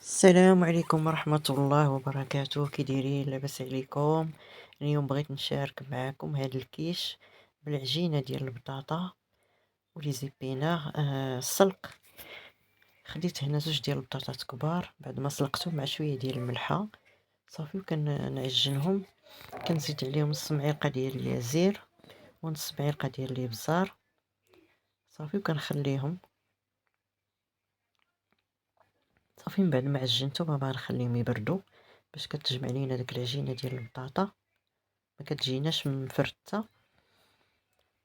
السلام عليكم ورحمة الله وبركاته، كي دايرين؟ لاباس عليكم؟ اليوم بغيت نشارك معكم هاد الكيش بالعجينة ديال البطاطا ولي زيبينار. السلق، خديت هنا زوج ديال البطاطات كبار بعد ما سلقتهم مع شوية ديال الملحة صافي، وكنعجنهم. كنزيد عليهم نص معلقة ديال اليازير ونص معلقة ديال الابزار صافي، وكنخليهم صافي. من بعد ما عجنتهم باغا نخليهم يبردوا باش كتجمع لينا داك العجينة ديال البطاطا، ما كتجيناش مفرته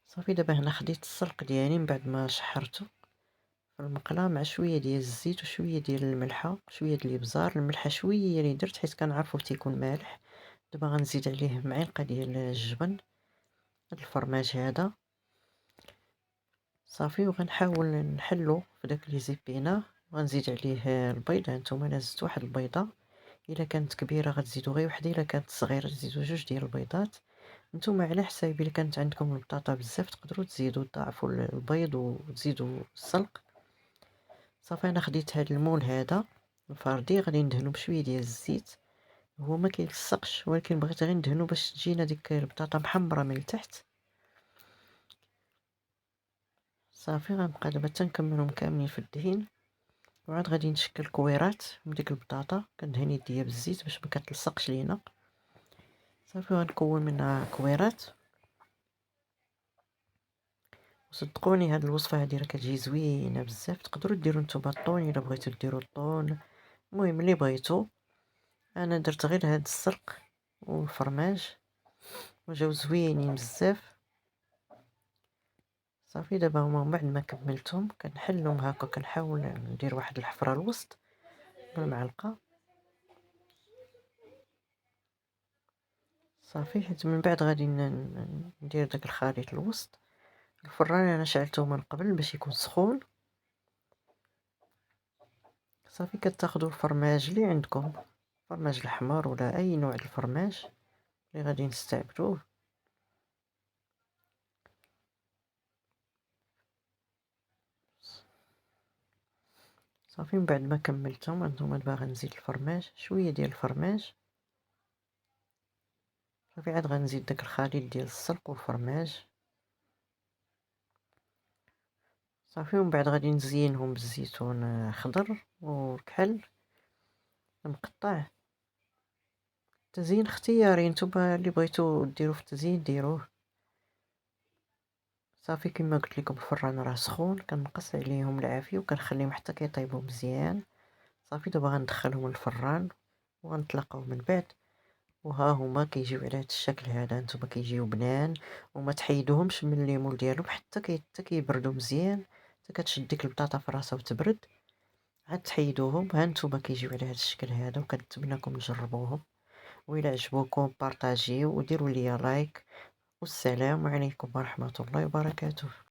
صافي. دابا هنا خديت السلق ديالي من بعد ما شحرته في المقله مع شويه ديال الزيت وشويه ديال الملحه وشويه ديال الابزار. الملحه شويه اللي درت حيت كنعرفو تيكون مالح. دابا غنزيد عليه معلقه ديال الجبن، هاد الفرماج هذا صافي، وغنحاول نحلو في داك لي زيبينا. غنزيد عليه البيض. هانتوما انا زدت واحد البيضه، الا كانت كبيره غتزيدوا غير وحده، الا كانت صغيره تزيدوا جوج ديال البيضات. نتوما على حساب، الا كانت عندكم البطاطا بزاف تقدروا تزيدوا تضاعفوا البيض وتزيدوا السلق صافي. انا خديت هذا المول هذا الفردي، غادي ندهنو بشويه ديال الزيت. هو ما كيلصقش، ولكن بغيت غير ندهنو باش تجينا ديك البطاطا محمره من التحت صافي. غنبقى دابا تنكملهم كاملين في الدهين، وعاد غادي نشكل كويرات من ديك البطاطا. كندهن يديا بالزيت باش ما كتلصقش لينا صافي. غنكون منها كويرات. وصدقوني هاد الوصفه هادي راه كتجي زوينه بزاف. تقدروا ديروا نتوما الطون الا بغيتو ديروا الطون، المهم اللي بغيتو. انا درت غير هاد السلق والفرماج وجاو زوينين بزاف صافي. دابا هما من بعد ما كملتهم كنحلهم هكا، كنحاول ندير واحد الحفره الوسط بالمعلقه صافي، حيت من بعد غادي ندير داك الخليط الوسط. الفران انا شعلته من قبل باش يكون سخون صافي. كتاخدوا الفرماج اللي عندكم، فرماج الحمر ولا اي نوع د الفرماج اللي غادي نستعملوه صافي. من بعد ما كملتهم هانتوما دابا غنزيد الفرماج، شويه ديال الفرماج صافي. عاد غنزيد داك الخليط ديال السلق والفرماج صافي. ومن بعد غادي نزينهم بالزيتون خضر والكحل مقطع. تزيين اختياري، نتوما اللي بغيتو ديروا في التزيين ديروه صافي. كما قلت لكم الفران راه سخون، كنقص عليهم العافيه وكنخليهم حتى كيطيبوا مزيان صافي. دابا غندخلهم للفران وغنطلقوا من بعد. وها هما كيجيو على هذا الشكل هذا، نتوما كيجيو بنان. وما تحيدوهمش من الليمون ديالهم حتى كيبردوا مزيان، حتى كتشد ديك البطاطا في راسها وتبرد عاد تحيدوهم. ها نتوما كيجيو على هذا الشكل هذا، وكنتمنىكم تجربوهم. وإلا عجبوكم بارطاجيو وديروا لي لايك. والسلام عليكم ورحمة الله وبركاته.